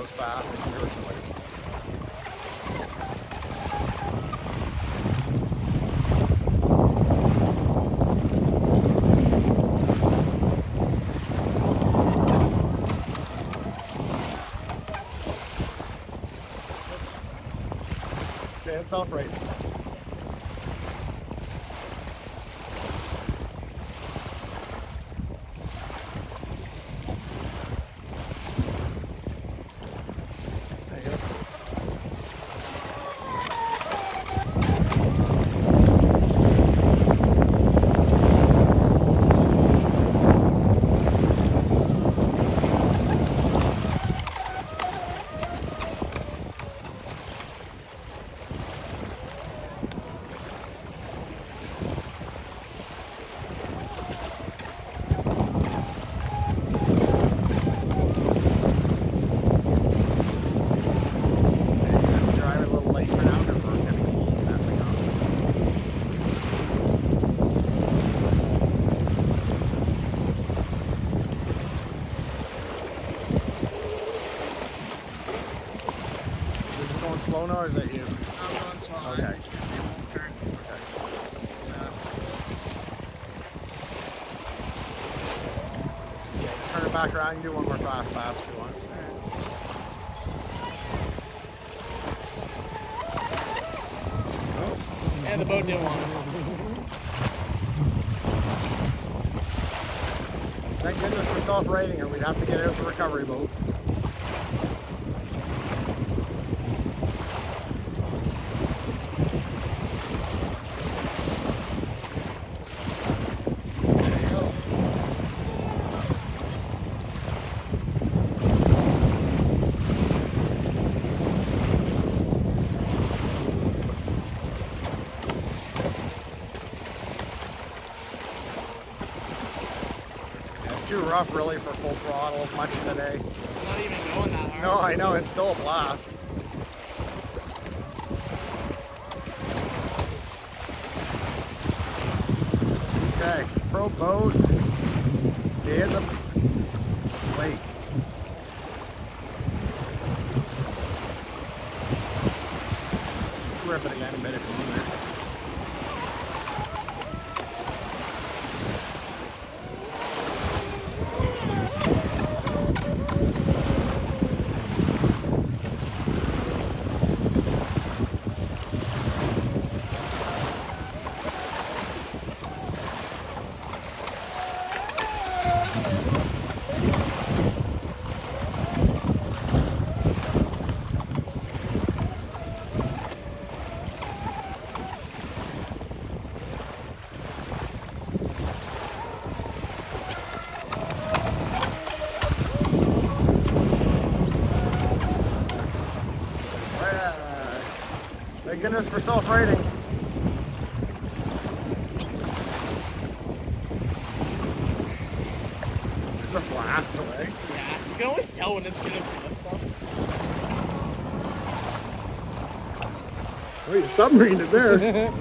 goes fast. It can hurt somebody. Okay, it self-rates. Slow now, or is that you? I'm going slow. Okay. Turn. Yeah, turn it back around and do one more fast pass if you want. Oh. And the boat didn't want it. Thank goodness for self-rating it. We'd have to get out the recovery boat. Too rough really for full throttle much of the day. It's not even going that hard. No, I know, it's still a blast. Okay, pro boat in the lake. Rip it again a bit if you want there. Thank goodness for self-rating. The blast away. Yeah, you can always tell when it's gonna flip though. Wait, submarine it there.